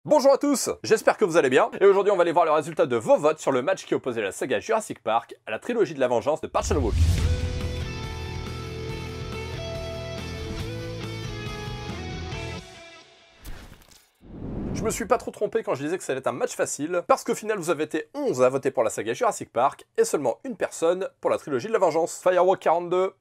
Bonjour à tous, j'espère que vous allez bien, et aujourd'hui on va aller voir le résultat de vos votes sur le match qui opposait la saga Jurassic Park à la trilogie de la vengeance de Park Chan-wook. Je me suis pas trop trompé quand je disais que ça allait être un match facile, parce qu'au final vous avez été 11 à voter pour la saga Jurassic Park, et seulement une personne pour la trilogie de la vengeance. Firewalk 42,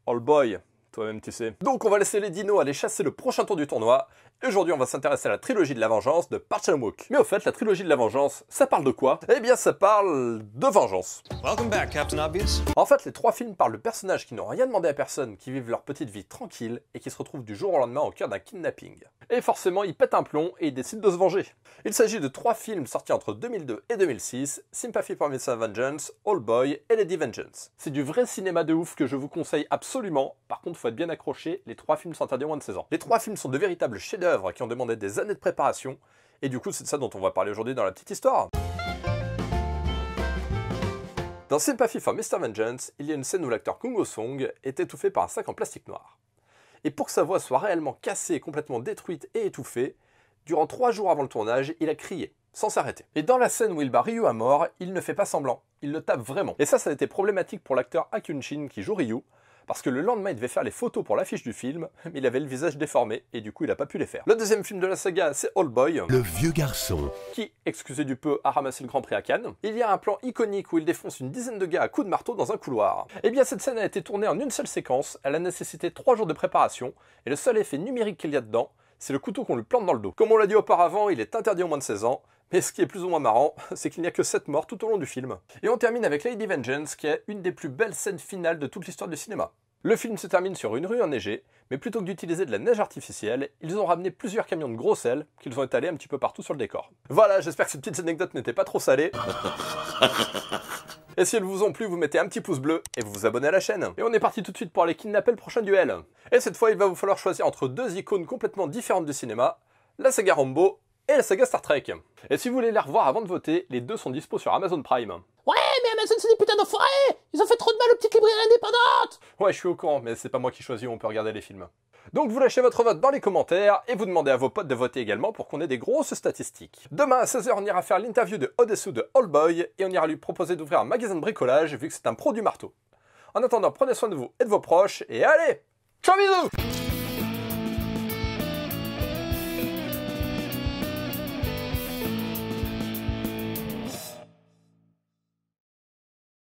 All Boy, toi-même tu sais. Donc on va laisser les dinos aller chasser le prochain tour du tournoi, et aujourd'hui on va s'intéresser à la trilogie de la vengeance de Park Chan-wook. Mais au fait, la trilogie de la vengeance, ça parle de quoi? Eh bien ça parle de vengeance. Welcome back, Captain Obvious. En fait, les trois films parlent de personnages qui n'ont rien demandé à personne, qui vivent leur petite vie tranquille, et qui se retrouvent du jour au lendemain au cœur d'un kidnapping. Et forcément, ils pètent un plomb et ils décident de se venger. Il s'agit de trois films sortis entre 2002 et 2006, Sympathy for Mr. Vengeance, All Boy et Lady Vengeance. C'est du vrai cinéma de ouf que je vous conseille absolument, par contre faut être bien accroché, les trois films sont interdits aux moins de 16 ans. Les trois films sont de véritables chefs-d'œuvre qui ont demandé des années de préparation, et du coup c'est de ça dont on va parler aujourd'hui dans la petite histoire. Dans Sympathy for Mr. Vengeance, il y a une scène où l'acteur Kung Ho-sung est étouffé par un sac en plastique noir. Et pour que sa voix soit réellement cassée, complètement détruite et étouffée, durant 3 jours avant le tournage, il a crié, sans s'arrêter. Et dans la scène où il bat Ryu à mort, il ne fait pas semblant, il le tape vraiment. Et ça a été problématique pour l'acteur Ha Kyun-shin qui joue Ryu, parce que le lendemain il devait faire les photos pour l'affiche du film, mais il avait le visage déformé, et du coup il n'a pas pu les faire. Le deuxième film de la saga, c'est All Boy, le vieux garçon, qui, excusez du peu, a ramassé le Grand Prix à Cannes. Il y a un plan iconique où il défonce une dizaine de gars à coups de marteau dans un couloir. Et bien cette scène a été tournée en une seule séquence, elle a nécessité 3 jours de préparation, et le seul effet numérique qu'il y a dedans, c'est le couteau qu'on lui plante dans le dos. Comme on l'a dit auparavant, il est interdit aux moins de 16 ans, mais ce qui est plus ou moins marrant, c'est qu'il n'y a que 7 morts tout au long du film. Et on termine avec Lady Vengeance, qui est une des plus belles scènes finales de toute l'histoire du cinéma. Le film se termine sur une rue enneigée, mais plutôt que d'utiliser de la neige artificielle, ils ont ramené plusieurs camions de gros sel qu'ils ont étalés un petit peu partout sur le décor. Voilà, j'espère que ces petites anecdotes n'étaient pas trop salées. Et si elles vous ont plu, vous mettez un petit pouce bleu et vous vous abonnez à la chaîne. Et on est parti tout de suite pour aller kidnapper le prochain duel. Et cette fois, il va vous falloir choisir entre deux icônes complètement différentes du cinéma, la saga Rambo et la saga Star Trek. Et si vous voulez les revoir avant de voter, les deux sont dispo sur Amazon Prime. Ouais, mais Amazon c'est des putains d'enfoirés! Ils ont fait trop de mal aux petites librairies indépendantes! Ouais, je suis au courant, mais c'est pas moi qui choisis où on peut regarder les films. Donc vous lâchez votre vote dans les commentaires, et vous demandez à vos potes de voter également pour qu'on ait des grosses statistiques. Demain à 16 h, on ira faire l'interview de Odessu de All Boy, et on ira lui proposer d'ouvrir un magasin de bricolage, vu que c'est un pro du marteau. En attendant, prenez soin de vous et de vos proches, et allez, ciao bisous!